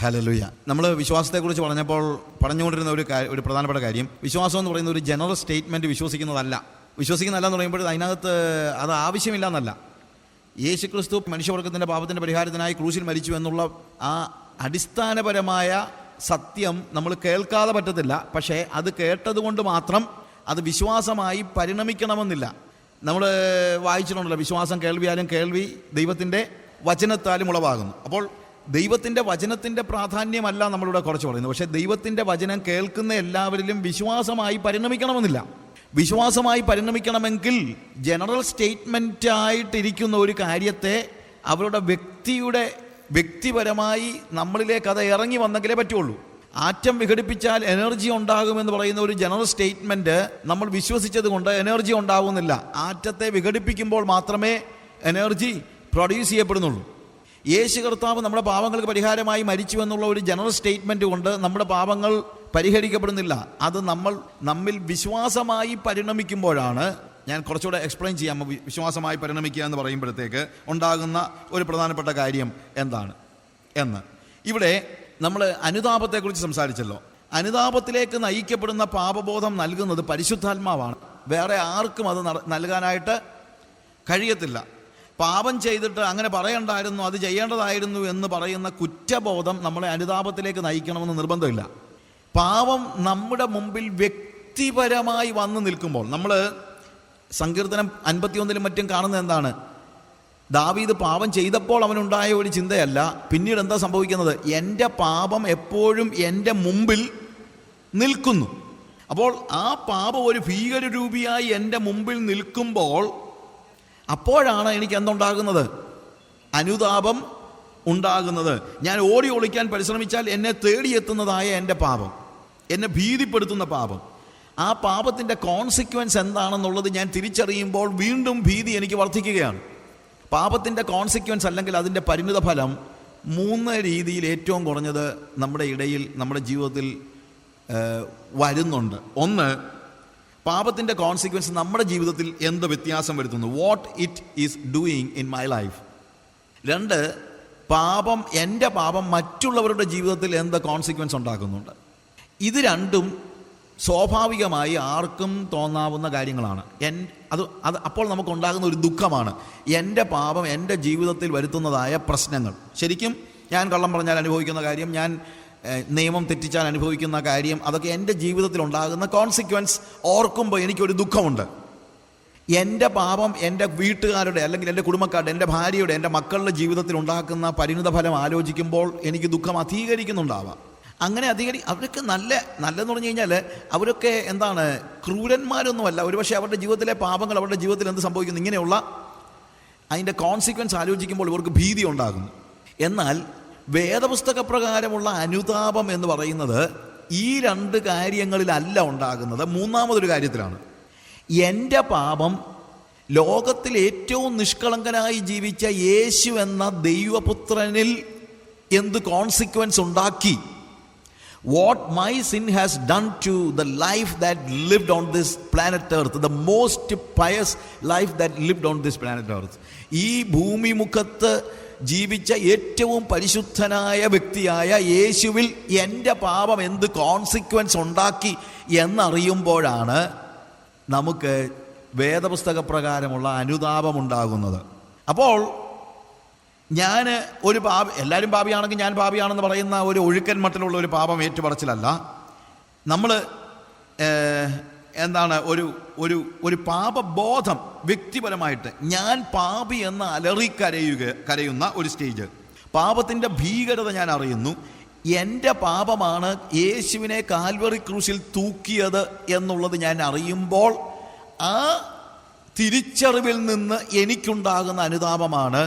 Hallelujah. നമ്മൾ വിശ്വാസത്തെക്കുറിച്ച് പറഞ്ഞുകൊണ്ടിരുന്ന ഒരു പ്രധാനപ്പെട്ട കാര്യം, വിശ്വാസം എന്ന് പറയുന്ന ഒരു ജനറൽ സ്റ്റേറ്റ്മെൻറ്റ് വിശ്വസിക്കുന്നതല്ല എന്ന് പറയുമ്പോൾ അതിനകത്ത് അത് ആവശ്യമില്ല എന്നല്ല. യേശുക്രിസ്തു മനുഷ്യവർഗത്തിൻ്റെ പാപത്തിൻ്റെ പരിഹാരത്തിനായി ക്രൂശിൽ മരിച്ചു എന്നുള്ള ആ അടിസ്ഥാനപരമായ സത്യം നമ്മൾ കേൾക്കാതെ പറ്റത്തില്ല. പക്ഷേ അത് കേട്ടതുകൊണ്ട് മാത്രം അത് വിശ്വാസമായി പരിണമിക്കണമെന്നില്ല. നമ്മൾ വായിച്ചിട്ടുണ്ടല്ലോ, വിശ്വാസം കേൾവിയാലും കേൾവി ദൈവത്തിൻ്റെ വചനത്താലും ഉളവാകുന്നു. അപ്പോൾ ദൈവത്തിൻ്റെ വചനത്തിൻ്റെ പ്രാധാന്യമല്ല നമ്മളിവിടെ കുറച്ച് പറയുന്നത്. പക്ഷേ ദൈവത്തിൻ്റെ വചനം കേൾക്കുന്ന എല്ലാവരിലും വിശ്വാസമായി പരിണമിക്കണമെന്നില്ല. വിശ്വാസമായി പരിണമിക്കണമെങ്കിൽ ജനറൽ സ്റ്റേറ്റ്മെൻറ്റായിട്ടിരിക്കുന്ന ഒരു കാര്യത്തെ അവരുടെ വ്യക്തിപരമായി നമ്മളിലേക്ക് അത് ഇറങ്ങി വന്നെങ്കിലേ പറ്റുള്ളൂ. ആറ്റം വിഘടിപ്പിച്ചാൽ എനർജി ഉണ്ടാകുമെന്ന് പറയുന്ന ഒരു ജനറൽ സ്റ്റേറ്റ്മെൻറ്റ് നമ്മൾ വിശ്വസിച്ചത് കൊണ്ട് എനർജി ഉണ്ടാകുന്നില്ല. ആറ്റത്തെ വിഘടിപ്പിക്കുമ്പോൾ മാത്രമേ എനർജി പ്രൊഡ്യൂസ് ചെയ്യപ്പെടുന്നുള്ളൂ. യേശു കർത്താവ് നമ്മുടെ പാപങ്ങൾക്ക് പരിഹാരമായി മരിച്ചു എന്നുള്ള ഒരു ജനറൽ സ്റ്റേറ്റ്മെൻറ്റ് കൊണ്ട് നമ്മുടെ പാപങ്ങൾ പരിഹരിക്കപ്പെടുന്നില്ല. അത് നമ്മിൽ വിശ്വാസമായി പരിണമിക്കുമ്പോഴാണ്. ഞാൻ കുറച്ചുകൂടെ എക്സ്പ്ലെയിൻ ചെയ്യാം. വിശ്വാസമായി പരിണമിക്കുക എന്ന് പറയുമ്പോഴത്തേക്ക് ഉണ്ടാകുന്ന ഒരു പ്രധാനപ്പെട്ട കാര്യം എന്താണ് എന്ന്. ഇവിടെ നമ്മൾ അനുതാപത്തെക്കുറിച്ച് സംസാരിച്ചല്ലോ. അനുതാപത്തിലേക്ക് നയിക്കപ്പെടുന്ന പാപബോധം നൽകുന്നത് പരിശുദ്ധാത്മാവാണ്. വേറെ ആർക്കും അത് നൽകാനായിട്ട് കഴിയത്തില്ല. പാപം ചെയ്തിട്ട് അങ്ങനെ പറയണ്ടായിരുന്നു, അത് ചെയ്യേണ്ടതായിരുന്നു എന്ന് പറയുന്ന കുറ്റബോധം നമ്മളെ അനുതാപത്തിലേക്ക് നയിക്കണമെന്ന് നിർബന്ധമില്ല. പാപം നമ്മുടെ മുമ്പിൽ വ്യക്തിപരമായി വന്നു നിൽക്കുമ്പോൾ, നമ്മൾ സങ്കീർത്തനം 51 മറ്റും കാണുന്നത് എന്താണ്? ദാവീദ് പാപം ചെയ്തപ്പോൾ അവനുണ്ടായ ഒരു ചിന്തയല്ല, പിന്നീട് എന്താ സംഭവിക്കുന്നത്? എൻ്റെ പാപം എപ്പോഴും എൻ്റെ മുമ്പിൽ നിൽക്കുന്നു. അപ്പോൾ ആ പാപം ഒരു ഭീകരരൂപിയായി എൻ്റെ മുമ്പിൽ നിൽക്കുമ്പോൾ അപ്പോഴാണ് എനിക്ക് എന്തുണ്ടാകുന്നത്? അനുതാപം ഉണ്ടാകുന്നത്. ഞാൻ ഓടി ഒളിക്കാൻ പരിശ്രമിച്ചാൽ എന്നെ തേടിയെത്തുന്നതായ എൻ്റെ പാപം, എന്നെ ഭീതിപ്പെടുത്തുന്ന പാപം, ആ പാപത്തിൻ്റെ കോൺസിക്വൻസ് എന്താണെന്നുള്ളത് ഞാൻ തിരിച്ചറിയുമ്പോൾ വീണ്ടും ഭീതി എനിക്ക് വർദ്ധിക്കുകയാണ്. പാപത്തിൻ്റെ കോൺസിക്വൻസ് അല്ലെങ്കിൽ അതിൻ്റെ പരിണിത ഫലം 3 രീതിയിൽ ഏറ്റവും കുറഞ്ഞത് നമ്മുടെ ഇടയിൽ, നമ്മുടെ ജീവിതത്തിൽ വരുന്നുണ്ട്. ഒന്ന്, പാപത്തിൻ്റെ കോൺസിക്വൻസ് നമ്മുടെ ജീവിതത്തിൽ എന്ത് വ്യത്യാസം വരുത്തുന്നു, what it is doing in my life. 2, എൻ്റെ പാപം മറ്റുള്ളവരുടെ ജീവിതത്തിൽ എന്ത് കോൺസിക്വൻസ് ഉണ്ടാക്കുന്നുണ്ട്. ഇത് രണ്ടും സ്വാഭാവികമായി ആർക്കും തോന്നാവുന്ന കാര്യങ്ങളാണ്. അപ്പോൾ നമുക്കുണ്ടാകുന്ന ഒരു ദുഃഖമാണ് എൻ്റെ പാപം എൻ്റെ ജീവിതത്തിൽ വരുത്തുന്നതായ പ്രശ്നങ്ങൾ. ശരിക്കും ഞാൻ കള്ളം പറഞ്ഞാൽ അനുഭവിക്കുന്ന കാര്യം, ഞാൻ നിയമം തെറ്റിച്ചാൽ അനുഭവിക്കുന്ന കാര്യം, അതൊക്കെ എൻ്റെ ജീവിതത്തിൽ ഉണ്ടാകുന്ന കോൺസിക്വൻസ് ഓർക്കുമ്പോൾ എനിക്കൊരു ദുഃഖമുണ്ട്. എൻ്റെ പാപം എൻ്റെ വീട്ടുകാരുടെ അല്ലെങ്കിൽ എൻ്റെ കുടുംബക്കാരുടെ, എൻ്റെ ഭാര്യയുടെ, എൻ്റെ മക്കളുടെ ജീവിതത്തിൽ ഉണ്ടാക്കുന്ന പരിണിത ഫലം ആലോചിക്കുമ്പോൾ എനിക്ക് ദുഃഖം അധികരിക്കുന്നുണ്ടാവാം. അങ്ങനെ അവരൊക്കെ നല്ലെന്ന് പറഞ്ഞു കഴിഞ്ഞാൽ അവരൊക്കെ എന്താണ്, ക്രൂരന്മാരൊന്നുമല്ല. ഒരുപക്ഷെ അവരുടെ ജീവിതത്തിലെ പാപങ്ങൾ അവരുടെ ജീവിതത്തിൽ എന്ത് സംഭവിക്കുന്നു, ഇങ്ങനെയുള്ള അതിൻ്റെ കോൺസിക്വൻസ് ആലോചിക്കുമ്പോൾ ഇവർക്ക് ഭീതി ഉണ്ടാകുന്നു. എന്നാൽ വേദപുസ്തക പ്രകാരമുള്ള അനുതാപം എന്ന് പറയുന്നത് ഈ 2 കാര്യങ്ങളിലല്ല ഉണ്ടാകുന്നത്, 3-മതൊരു കാര്യത്തിലാണ്. എൻ്റെ പാപം ലോകത്തിൽ ഏറ്റവും നിഷ്കളങ്കനായി ജീവിച്ച യേശു എന്ന ദൈവപുത്രനിൽ എന്ത് കോൺസിക്വൻസ് ഉണ്ടാക്കി, what my sin has done to the life that lived on this planet earth, the most pious life that lived on this planet earth. ഈ ഭൂമി മുഖത്ത് ജീവിച്ച ഏറ്റവും പരിശുദ്ധനായ വ്യക്തിയായ യേശുവിൽ എൻ്റെ പാപം എന്ത് കോൺസിക്വൻസ് ഉണ്ടാക്കി എന്നറിയുമ്പോഴാണ് നമുക്ക് വേദപുസ്തക പ്രകാരമുള്ള അനുതാപമുണ്ടാകുന്നത്. അപ്പോൾ ഞാൻ എല്ലാവരും പാപിയാണെങ്കിൽ ഞാൻ പാപിയാണെന്ന് പറയുന്ന ഒരു ഒഴുക്കൻ മട്ടിലുള്ള ഒരു പാപം ഏറ്റുപറച്ചിലല്ല. നമ്മൾ ഒരു പാപബോധം വ്യക്തിപരമായിട്ട് ഞാൻ പാപി എന്ന് കരയുന്ന ഒരു സ്റ്റേജ്. പാപത്തിൻ്റെ ഭീകരത ഞാൻ അറിയുന്നു. എൻ്റെ പാപമാണ് യേശുവിനെ കാൽവറി ക്രൂശിൽ തൂക്കിയത് എന്നുള്ളത് ഞാൻ അറിയുമ്പോൾ ആ തിരിച്ചറിവിൽ നിന്ന് എനിക്കുണ്ടാകുന്ന അനുതാപമാണ്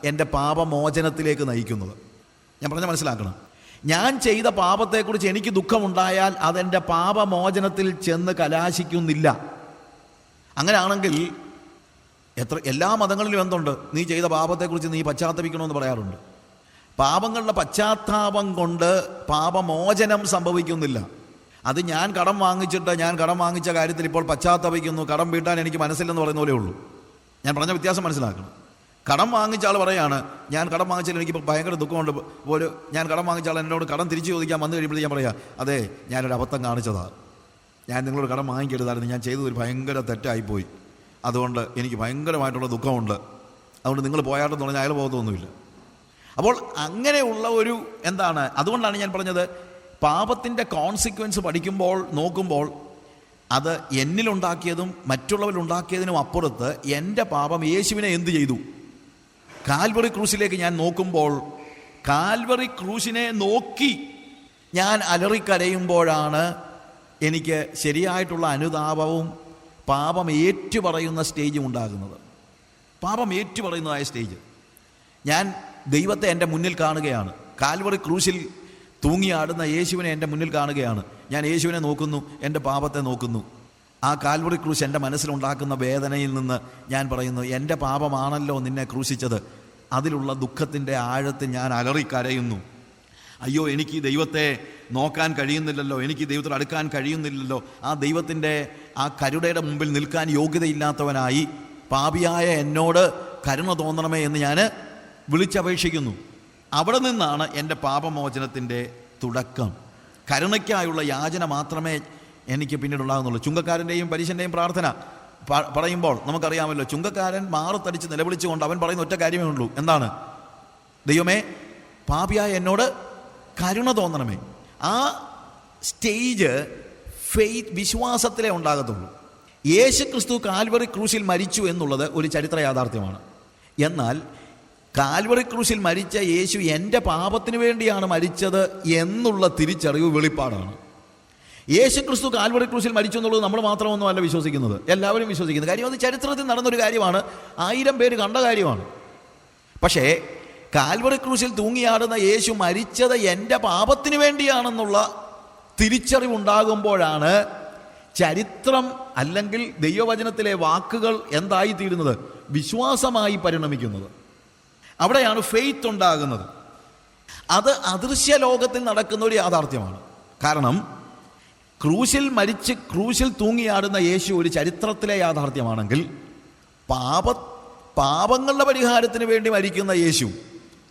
എൻ്റെ പാപമോചനത്തിലേക്ക് നയിക്കുന്നത്. ഞാൻ പറഞ്ഞാൽ മനസ്സിലാക്കണം. ഞാൻ ചെയ്ത പാപത്തെക്കുറിച്ച് എനിക്ക് ദുഃഖമുണ്ടായാൽ അതെൻ്റെ പാപമോചനത്തിൽ ചെന്ന് കലാശിക്കുന്നില്ല. അങ്ങനെയാണെങ്കിൽ എല്ലാ മതങ്ങളിലും എന്തുണ്ട്, നീ ചെയ്ത പാപത്തെക്കുറിച്ച് നീ പശ്ചാത്തപിക്കണമെന്ന് പറയാറുണ്ട്. പാപങ്ങളുടെ പശ്ചാത്താപം കൊണ്ട് പാപമോചനം സംഭവിക്കുന്നില്ല. അത് ഞാൻ കടം വാങ്ങിച്ച കാര്യത്തിൽ ഇപ്പോൾ പശ്ചാത്തപിക്കുന്നു, കടം വീട്ടാൻ എനിക്ക് മനസ്സില്ലെന്ന് പറയുന്ന പോലെ ഉള്ളൂ. ഞാൻ പറഞ്ഞ വ്യത്യാസം മനസ്സിലാക്കണം. കടം വാങ്ങിച്ച ആൾ പറയാണ്, ഞാൻ കടം വാങ്ങിച്ചാൽ എനിക്കിപ്പോൾ ഭയങ്കര ദുഃഖമുണ്ട് പോലും, ഞാൻ കടം വാങ്ങിച്ച ആൾ എന്നോട് കടം തിരിച്ചു ചോദിക്കാൻ വന്നു കഴിയുമ്പോഴത്തേക്ക് ഞാൻ പറയാം, അതെ ഞാനൊരു അബദ്ധം കാണിച്ചതാണ്, ഞാൻ നിങ്ങളോട് കടം വാങ്ങിക്കരുതായിരുന്നു, ഞാൻ ചെയ്തതൊരു ഭയങ്കര തെറ്റായിപ്പോയി, അതുകൊണ്ട് എനിക്ക് ഭയങ്കരമായിട്ടുള്ള ദുഃഖമുണ്ട്, അതുകൊണ്ട് നിങ്ങൾ പോയാട്ടെന്ന് പറഞ്ഞാൽ അയാൾ പോകത്തൊന്നുമില്ല. അപ്പോൾ അങ്ങനെയുള്ള ഒരു എന്താണ്, അതുകൊണ്ടാണ് ഞാൻ പറഞ്ഞത് പാപത്തിൻ്റെ കോൺസിക്വൻസ് പഠിക്കുമ്പോൾ നോക്കുമ്പോൾ അത് എന്നിലുണ്ടാക്കിയതും മറ്റുള്ളവരുണ്ടാക്കിയതിനും അപ്പുറത്ത് എൻ്റെ പാപം യേശുവിനെ എന്ത് ചെയ്തു. കാൽവറി ക്രൂശിലേക്ക് ഞാൻ നോക്കുമ്പോൾ കാൽവറി ക്രൂശിനെ നോക്കി ഞാൻ അലറിക്കരയുമ്പോഴാണ് എനിക്ക് ശരിയായിട്ടുള്ള അനുതാപവും പാപം ഏറ്റുപറയുന്ന സ്റ്റേജും ഉണ്ടാകുന്നത്. പാപം ഏറ്റുപറയുന്നതായ സ്റ്റേജ്. ഞാൻ ദൈവത്തെ എൻ്റെ മുന്നിൽ കാണുകയാണ്, കാൽവറി ക്രൂശിൽ തൂങ്ങിയാടുന്ന യേശുവിനെ എൻ്റെ മുന്നിൽ കാണുകയാണ്. ഞാൻ യേശുവിനെ നോക്കുന്നു, എൻ്റെ പാപത്തെ നോക്കുന്നു. ആ കാൽവറി ക്രൂശ് എൻ്റെ മനസ്സിലുണ്ടാക്കുന്ന വേദനയിൽ നിന്ന് ഞാൻ പറയുന്നു, എൻ്റെ പാപമാണല്ലോ നിന്നെ ക്രൂശിച്ചത്. അതിലുള്ള ദുഃഖത്തിൻ്റെ ആഴത്തിൽ ഞാൻ അലറിക്കരയുന്നു. അയ്യോ, എനിക്ക് ദൈവത്തെ നോക്കാൻ കഴിയുന്നില്ലല്ലോ, എനിക്ക് ദൈവത്തോട് അടുക്കാൻ കഴിയുന്നില്ലല്ലോ, ആ ദൈവത്തിൻ്റെ ആ കരുണയുടെ മുമ്പിൽ നിൽക്കാൻ യോഗ്യതയില്ലാത്തവനായി പാപിയായ എന്നോട് കരുണ തോന്നണമേ എന്ന് ഞാൻ വിളിച്ചപേക്ഷിക്കുന്നു. അവിടെ നിന്നാണ് എൻ്റെ പാപമോചനത്തിൻ്റെ തുടക്കം. കരുണയ്ക്കായുള്ള യാചന മാത്രമേ എനിക്ക് പിന്നീടുണ്ടാകുന്നുള്ളൂ. ചുങ്കക്കാരൻ്റെയും പരീശൻ്റെയും പ്രാർത്ഥന പറയുമ്പോൾ നമുക്കറിയാമല്ലോ, ചുങ്കക്കാരൻ മാറത്തടിച്ച് നിലവിളിച്ചുകൊണ്ട് അവൻ പറയുന്ന ഒറ്റ കാര്യമേ ഉള്ളൂ, എന്താണ്? ദൈവമേ, പാപിയായ എന്നോട് കരുണ തോന്നണമേ. ആ സ്റ്റേജ് ഫെയ്ത്ത്, വിശ്വാസത്തിലേ ഉണ്ടാകത്തുള്ളൂ. യേശു ക്രിസ്തു കാൽവറി ക്രൂശിൽ മരിച്ചു എന്നുള്ളത് ഒരു ചരിത്ര യാഥാർത്ഥ്യമാണ്. എന്നാൽ കാൽവറി ക്രൂശിൽ മരിച്ച യേശു എൻ്റെ പാപത്തിന് വേണ്ടിയാണ് മരിച്ചത് എന്നുള്ള തിരിച്ചറിവ് വെളിപ്പാടാണ്. യേശു ക്രിസ്തു കാൽവറി ക്രൂശിൽ മരിച്ചു എന്നുള്ളത് നമ്മൾ മാത്രമൊന്നുമല്ല വിശ്വസിക്കുന്നത്, എല്ലാവരും വിശ്വസിക്കുന്നത്. കാര്യം അത് ചരിത്രത്തിൽ നടന്നൊരു കാര്യമാണ്, 1000 പേര് കണ്ട കാര്യമാണ്. പക്ഷേ കാൽവറി ക്രൂശിൽ തൂങ്ങിയാടുന്ന യേശു മരിച്ചത് എൻ്റെ പാപത്തിന് വേണ്ടിയാണെന്നുള്ള തിരിച്ചറിവുണ്ടാകുമ്പോഴാണ് ചരിത്രം അല്ലെങ്കിൽ ദൈവവചനത്തിലെ വാക്കുകൾ എന്തായിത്തീരുന്നത്? വിശ്വാസമായി പരിണമിക്കുന്നത്. അവിടെയാണ് ഫെയ്ത്ത് ഉണ്ടാകുന്നത്. അത് അദൃശ്യ ലോകത്തിൽ നടക്കുന്ന ഒരു യാഥാർത്ഥ്യമാണ്. കാരണം ക്രൂശിൽ മരിച്ച് ക്രൂശിൽ തൂങ്ങിയാടുന്ന യേശു ഒരു ചരിത്രത്തിലെ യാഥാർത്ഥ്യമാണെങ്കിൽ, പാപങ്ങളുടെ പരിഹാരത്തിന് വേണ്ടി മരിക്കുന്ന യേശു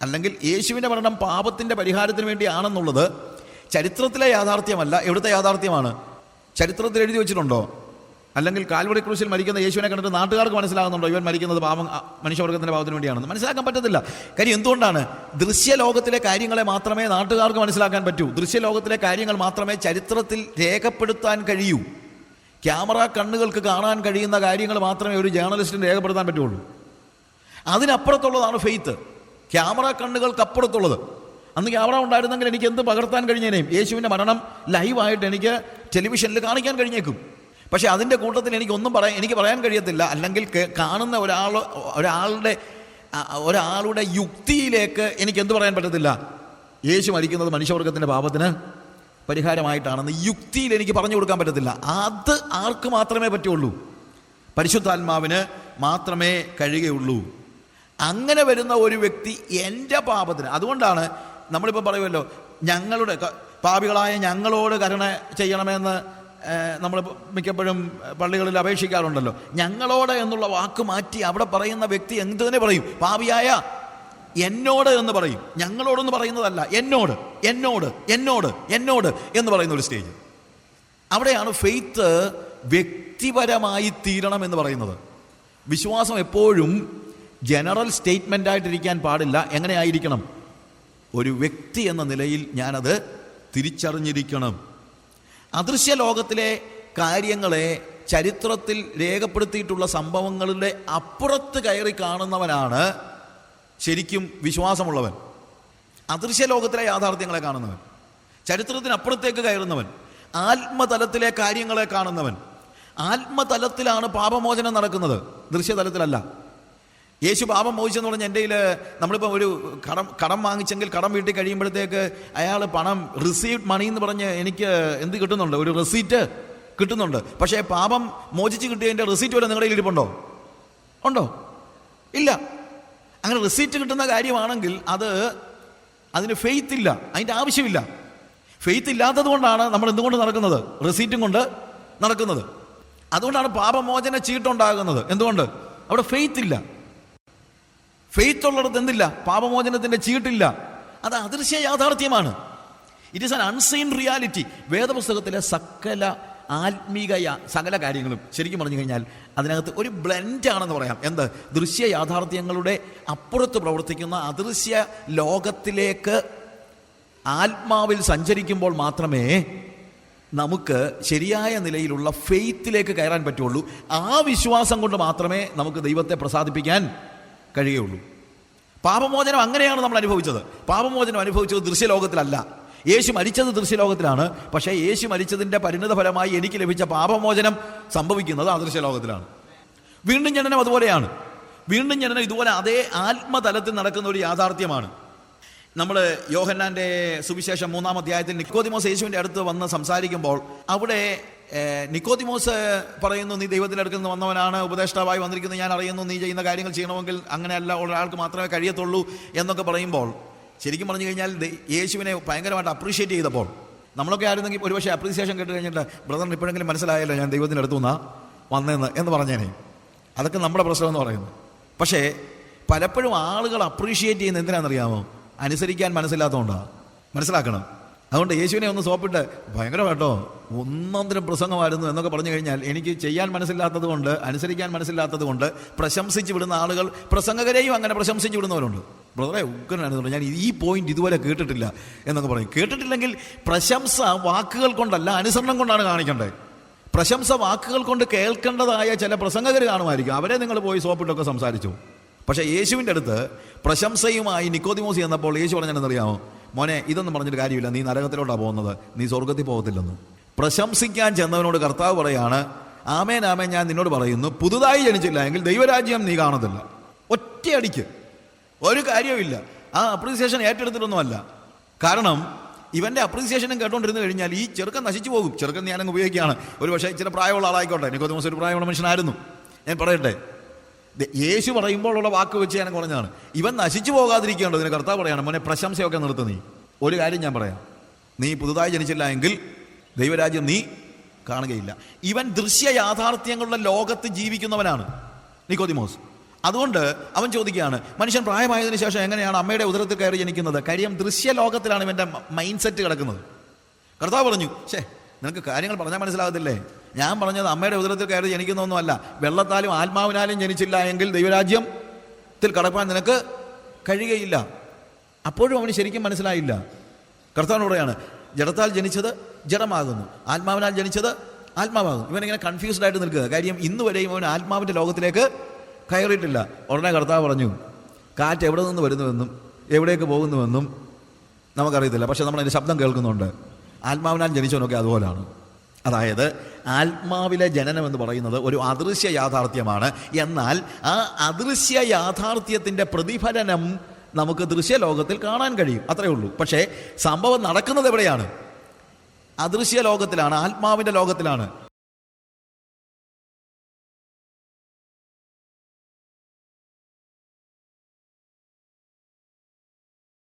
അല്ലെങ്കിൽ യേശുവിൻ്റെ മരണം പാപത്തിൻ്റെ പരിഹാരത്തിന് വേണ്ടിയാണെന്നുള്ളത് ചരിത്രത്തിലെ യാഥാർത്ഥ്യമല്ല. എവിടുത്തെ യാഥാർത്ഥ്യമാണ്? ചരിത്രത്തിൽ എഴുതി വെച്ചിട്ടുണ്ടോ? അല്ലെങ്കിൽ കാൽവറി ക്രൂശിൽ മരിക്കുന്ന യേശുവിനെ കണ്ടിട്ട് നാട്ടുകാർക്ക് മനസ്സിലാകുന്നുണ്ടോ ഇവൻ മരിക്കുന്നത് മനുഷ്യവർഗത്തിൻ്റെ പാപത്തിന് വേണ്ടിയാണെന്ന്? മനസ്സിലാക്കാൻ പറ്റത്തില്ല. കാര്യം എന്തുകൊണ്ടാണ്? ദൃശ്യലോകത്തിലെ കാര്യങ്ങളെ മാത്രമേ നാട്ടുകാർക്ക് മനസ്സിലാക്കാൻ പറ്റൂ. ദൃശ്യലോകത്തിലെ കാര്യങ്ങൾ മാത്രമേ ചരിത്രത്തിൽ രേഖപ്പെടുത്താൻ കഴിയൂ. ക്യാമറ കണ്ണുകൾക്ക് കാണാൻ കഴിയുന്ന കാര്യങ്ങൾ മാത്രമേ ഒരു ജേർണലിസ്റ്റിന് രേഖപ്പെടുത്താൻ പറ്റുള്ളൂ. അതിനപ്പുറത്തുള്ളതാണ് ഫെയ്ത്ത്. ക്യാമറ കണ്ണുകൾക്കപ്പുറത്തുള്ളത്. അന്ന് ക്യാമറ ഉണ്ടായിരുന്നെങ്കിൽ എനിക്ക് എന്ത് പകർത്താൻ കഴിഞ്ഞേനേയും? യേശുവിൻ്റെ മരണം ലൈവായിട്ട് എനിക്ക് ടെലിവിഷനിൽ കാണിക്കാൻ കഴിഞ്ഞേക്കും. പക്ഷേ അതിൻ്റെ കൂട്ടത്തിൽ എനിക്ക് പറയാൻ കഴിയത്തില്ല. അല്ലെങ്കിൽ കാണുന്ന ഒരാളുടെ യുക്തിയിലേക്ക് എനിക്ക് എന്ത് പറയാൻ പറ്റത്തില്ല? യേശു മരിക്കുന്നത് മനുഷ്യവർഗത്തിൻ്റെ പാപത്തിന് പരിഹാരമായിട്ടാണെന്ന് യുക്തിയിൽ എനിക്ക് പറഞ്ഞു കൊടുക്കാൻ പറ്റത്തില്ല. അത് ആർക്ക് മാത്രമേ പറ്റുള്ളൂ? പരിശുദ്ധാത്മാവിന് മാത്രമേ കഴിയുകയുള്ളൂ. അങ്ങനെ വരുന്ന ഒരു വ്യക്തി എൻ്റെ പാപത്തിന്, അതുകൊണ്ടാണ് നമ്മളിപ്പോൾ പറയുമല്ലോ, ഞങ്ങളുടെ പാപികളായ ഞങ്ങളോട് കരുണ ചെയ്യണമെന്ന് നമ്മൾ മിക്കപ്പോഴും പള്ളികളിൽ അപേക്ഷിക്കാറുണ്ടല്ലോ. ഞങ്ങളോട് എന്നുള്ള വാക്ക് മാറ്റി അവിടെ പറയുന്ന വ്യക്തി എന്തിനെ പറയും? പാപിയായ എന്നോട് എന്ന് പറയും. ഞങ്ങളോടൊന്ന് പറയുന്നതല്ല, എന്നോട് എന്നോട് എന്നോട് എന്നോട് എന്ന് പറയുന്ന ഒരു സ്റ്റേജ്. അവിടെയാണ് ഫെയ്ത്ത് വ്യക്തിപരമായി തീരണം എന്ന് പറയുന്നത്. വിശ്വാസം എപ്പോഴും ജനറൽ സ്റ്റേറ്റ്മെൻ്റ് ആയിട്ടിരിക്കാൻ പാടില്ല. എങ്ങനെയായിരിക്കണം? ഒരു വ്യക്തി എന്ന നിലയിൽ ഞാനത് തിരിച്ചറിഞ്ഞിരിക്കണം. അദൃശ്യ ലോകത്തിലെ കാര്യങ്ങളെ ചരിത്രത്തിൽ രേഖപ്പെടുത്തിയിട്ടുള്ള സംഭവങ്ങളുടെ അപ്പുറത്ത് കയറി കാണുന്നവനാണ് ശരിക്കും വിശ്വാസമുള്ളവൻ. അദൃശ്യ ലോകത്തിലെ യാഥാർത്ഥ്യങ്ങളെ കാണുന്നവൻ, ചരിത്രത്തിനപ്പുറത്തേക്ക് കയറുന്നവൻ, ആത്മതലത്തിലെ കാര്യങ്ങളെ കാണുന്നവൻ. ആത്മതലത്തിലാണ് പാപമോചനം നടക്കുന്നത്, ദൃശ്യതലത്തിലല്ല. യേശു പാപം മോചിച്ചെന്ന് പറഞ്ഞാൽ എൻ്റെ കയ്യിൽ നമ്മളിപ്പോൾ ഒരു കടം വാങ്ങിച്ചെങ്കിൽ കടം വീട്ടിൽ കഴിയുമ്പോഴത്തേക്ക് അയാൾ പണം റിസീവ്ഡ് മണി എന്ന് പറഞ്ഞ് എനിക്ക് എന്ത് കിട്ടുന്നുണ്ട്? ഒരു റെസീറ്റ് കിട്ടുന്നുണ്ട്. പക്ഷേ പാപം മോചിച്ച് കിട്ടിയതിൻ്റെ റെസീറ്റ് വരെ നിങ്ങളുടെ കയ്യിൽ ഇരിപ്പുണ്ടോ? ഉണ്ടോ? ഇല്ല. അങ്ങനെ റെസീറ്റ് കിട്ടുന്ന കാര്യമാണെങ്കിൽ അതിന് ഫെയ്ത്ത് ഇല്ല, അതിൻ്റെ ആവശ്യമില്ല. ഫെയ്ത്ത് ഇല്ലാത്തത് കൊണ്ടാണ് നമ്മൾ എന്തുകൊണ്ട് നടക്കുന്നത്? റെസീറ്റും കൊണ്ട് നടക്കുന്നത്. അതുകൊണ്ടാണ് പാപമോചന ചീട്ടുണ്ടാകുന്നത്. എന്തുകൊണ്ട്? അവിടെ ഫെയ്ത്ത് ഇല്ല. ഫെയ്ത്ത് ഉള്ളിടത്ത് എന്തില്ല? പാപമോചനത്തിൻ്റെ ചീട്ടില്ല. അത് അദൃശ്യ യാഥാർത്ഥ്യമാണ്. It is an unseen reality. വേദപുസ്തകത്തിലെ സകല കാര്യങ്ങളും ശരിക്കും പറഞ്ഞു കഴിഞ്ഞാൽ അതിനകത്ത് ഒരു ബ്ലെൻഡാണെന്ന് പറയാം. എന്ത്? ദൃശ്യ യാഥാർത്ഥ്യങ്ങളുടെ അപ്പുറത്ത് പ്രവർത്തിക്കുന്ന അദൃശ്യ ലോകത്തിലേക്ക് ആത്മാവിൽ സഞ്ചരിക്കുമ്പോൾ മാത്രമേ നമുക്ക് ശരിയായ നിലയിലുള്ള ഫെയ്ത്തിലേക്ക് കയറാൻ പറ്റുള്ളൂ. ആ വിശ്വാസം കൊണ്ട് മാത്രമേ നമുക്ക് ദൈവത്തെ പ്രസാദിപ്പിക്കാൻ കഴിയുള്ളൂ. പാപമോചനം അങ്ങനെയാണ് നമ്മൾ അനുഭവിച്ചത്. പാപമോചനം അനുഭവിച്ചത് ദൃശ്യലോകത്തിലല്ല. യേശു മരിച്ചത് ദൃശ്യലോകത്തിലാണ്. പക്ഷേ യേശു മരിച്ചതിൻ്റെ പരിണിത ഫലമായി എനിക്ക് ലഭിച്ച പാപമോചനം സംഭവിക്കുന്നത് അദൃശ്യലോകത്തിലാണ്. വീണ്ടും ജനനം അതുപോലെയാണ്. വീണ്ടും ജനനം ഇതുപോലെ അതേ ആത്മതലത്തിൽ നടക്കുന്ന ഒരു യാഥാർത്ഥ്യമാണ്. നമ്മൾ യോഹന്നാൻ്റെ സുവിശേഷം 3-ാം അധ്യായത്തിൽ നിക്കോദിമോസ് യേശുവിൻ്റെ അടുത്ത് വന്ന് സംസാരിക്കുമ്പോൾ അവിടെ നിക്കോദിമോസ് പറയുന്നു, നീ ദൈവത്തിൻ്റെ അടുക്കൽ നിന്ന് വന്നവനാണ്, ഉപദേഷ്ടാവായി വന്നിരിക്കുന്നത് ഞാൻ അറിയുന്നു, നീ ചെയ്യുന്ന കാര്യങ്ങൾ ചെയ്യണമെങ്കിൽ അങ്ങനെയല്ല ഒരാൾക്ക് മാത്രമേ കഴിയത്തുള്ളൂ എന്നൊക്കെ പറയുമ്പോൾ ശരിക്കും പറഞ്ഞു കഴിഞ്ഞാൽ യേശുവിനെ ഭയങ്കരമായിട്ട് അപ്രീഷിയേറ്റ് ചെയ്തപ്പോൾ നമ്മളൊക്കെ ആയിരുന്നെങ്കിൽ ഒരുപക്ഷെ അപ്രീസിയേഷൻ കേട്ട് കഴിഞ്ഞിട്ട് ബ്രദറിന് ഇപ്പോഴെങ്കിലും മനസ്സിലായല്ലോ ഞാൻ ദൈവത്തിൻ്റെ അടുത്തു നിന്നാ വന്നതെന്ന് എന്ന് പറഞ്ഞേനെ. അതൊക്കെ നമ്മുടെ പ്രശ്നം എന്ന് പറയുന്നത്. പക്ഷേ പലപ്പോഴും ആളുകൾ അപ്രീഷിയേറ്റ് ചെയ്യുന്നത് എന്തിനാണെന്നറിയാമോ? അനുസരിക്കാൻ മനസ്സില്ലാത്തതുകൊണ്ടാണ്. മനസ്സിലാക്കണം. അതുകൊണ്ട് യേശുവിനെ ഒന്ന് സോപ്പിട്ട് ഭയങ്കരമായിട്ടോ ഒന്നൊന്നരം പ്രസംഗമായിരുന്നു എന്നൊക്കെ പറഞ്ഞു കഴിഞ്ഞാൽ എനിക്ക് ചെയ്യാൻ മനസ്സില്ലാത്തത് കൊണ്ട്, അനുസരിക്കാൻ മനസ്സില്ലാത്തത് കൊണ്ട് പ്രശംസിച്ച് വിടുന്ന ആളുകൾ, പ്രസംഗകരെയും അങ്ങനെ പ്രശംസിച്ച് വിടുന്നവരുണ്ട്. ബ്രദറെ ഉഗ്രനാണ്, ഞാൻ ഈ പോയിന്റ് ഇതുപോലെ കേട്ടിട്ടില്ല എന്നൊക്കെ പറയും. കേട്ടിട്ടില്ലെങ്കിൽ പ്രശംസ വാക്കുകൾ കൊണ്ടല്ല, അനുസരണം കൊണ്ടാണ് കാണിക്കേണ്ടത്. പ്രശംസ വാക്കുകൾ കൊണ്ട് കേൾക്കേണ്ടതായ ചില പ്രസംഗകർ കാണുമായിരിക്കും. അവരെ നിങ്ങൾ പോയി സോപ്പിട്ടൊക്കെ സംസാരിച്ചു. പക്ഷേ യേശുവിൻ്റെ അടുത്ത് പ്രശംസയുമായി നിക്കോദിമോസ് ചെന്നപ്പോൾ യേശു പറഞ്ഞെന്നറിയാമോ? മോനെ, ഇതൊന്നും പറഞ്ഞിട്ട് കാര്യമില്ല, നീ നരകത്തിലോട്ടാണ് പോകുന്നത്, നീ സ്വർഗത്തിൽ പോകത്തില്ലെന്ന്. പ്രശംസിക്കാൻ ചെന്നവനോട് കർത്താവ് പറയാണ്, ആമേൻ ആമേൻ ഞാൻ നിന്നോട് പറയുന്നു, പുതുതായി ജനിച്ചില്ല എങ്കിൽ ദൈവരാജ്യം നീ കാണത്തില്ല. ഒറ്റയടിക്ക് ഒരു കാര്യവുമില്ല. ആ അപ്രീസിയേഷൻ ഏറ്റെടുത്തിട്ടൊന്നുമല്ല. കാരണം ഇവൻ്റെ അപ്രീസിയേഷനും കേട്ടോണ്ടിരുന്നു കഴിഞ്ഞാൽ ഈ ചെറുക്കൻ നശിച്ചു പോകും. ചെറുക്കൻ ഞാനങ്ങ് ഉപയോഗിക്കുകയാണ്, ഒരു പക്ഷേ ഇച്ചിരി പ്രായമുള്ള ആളായിക്കോട്ടെ. നിക്കോദിമോസ് ഒരു പ്രായമുള്ള മനുഷ്യനായിരുന്നു. ഞാൻ പറയട്ടെ, യേശു പറയുമ്പോഴുള്ള വാക്ക് വെച്ച് ഞാൻ പറഞ്ഞതാണ്. ഇവൻ നശിച്ചു പോകാതിരിക്കേണ്ടത് ഇതിന് കർത്താവ് പറയാണ്, മോനെ പ്രശംസയൊക്കെ നിർത്ത്. നീ ഒരു കാര്യം ഞാൻ പറയാം, നീ പുതുതായി ജനിച്ചില്ല എങ്കിൽ ദൈവരാജ്യം നീ കാണുകയില്ല. ഇവൻ ദൃശ്യ യാഥാർത്ഥ്യങ്ങളുടെ ലോകത്ത് ജീവിക്കുന്നവനാണ് നിക്കോദിമോസ്. അതുകൊണ്ട് അവൻ ചോദിക്കുകയാണ്, മനുഷ്യൻ പ്രായമായതിനു ശേഷം എങ്ങനെയാണ് അമ്മയുടെ ഉദരത്തിൽ കയറി ജനിക്കുന്നത്? കാര്യം ദൃശ്യ ലോകത്തിലാണ് ഇവൻ്റെ മൈൻഡ് സെറ്റ് കിടക്കുന്നത്. കർത്താവ് പറഞ്ഞു, നിനക്ക് കാര്യങ്ങൾ പറഞ്ഞാൽ മനസ്സിലാകത്തില്ലേ? ഞാൻ പറഞ്ഞത് അമ്മയുടെ ഉദരത്തിൽ കയറി ജനിക്കുന്നൊന്നുമല്ല, വെള്ളത്താലും ആത്മാവിനാലും ജനിച്ചില്ല എങ്കിൽ ദൈവരാജ്യത്തിൽ കടപ്പാൻ നിനക്ക് കഴിയുകയില്ല. അപ്പോഴും അവന് ശരിക്കും മനസ്സിലായില്ല. കർത്താവിനോടെയാണ്, ജഡത്താൽ ജനിച്ചത് ജഡമാകുന്നു, ആത്മാവിനാൽ ജനിച്ചത് ആത്മാവാകുന്നു. ഇവനിങ്ങനെ കൺഫ്യൂസ്ഡ് ആയിട്ട് നിൽക്കുക. കാര്യം ഇന്ന് വരെയും അവൻ ആത്മാവിൻ്റെ ലോകത്തിലേക്ക് കയറിയിട്ടില്ല. ഉടനെ കർത്താവ് പറഞ്ഞു, കാറ്റ് എവിടെ നിന്ന് വരുന്നുവെന്നും എവിടേക്ക് പോകുന്നുവെന്നും നമുക്കറിയത്തില്ല, പക്ഷെ നമ്മളതിൻ്റെ ശബ്ദം കേൾക്കുന്നുണ്ട്. ആത്മാവിനാൽ ജനിച്ചവനൊക്കെ അതുപോലെയാണ്. അതായത് ആത്മാവിലെ ജനനം എന്ന് പറയുന്നത് ഒരു അദൃശ്യ യാഥാർത്ഥ്യമാണ്. എന്നാൽ ആ അദൃശ്യ യാഥാർത്ഥ്യത്തിൻ്റെ പ്രതിഫലനം നമുക്ക് ദൃശ്യലോകത്തിൽ കാണാൻ കഴിയും, അത്രയേ ഉള്ളൂ. പക്ഷേ സംഭവം നടക്കുന്നത് എവിടെയാണ്? അദൃശ്യ ലോകത്തിലാണ്, ആത്മാവിൻ്റെ ലോകത്തിലാണ്.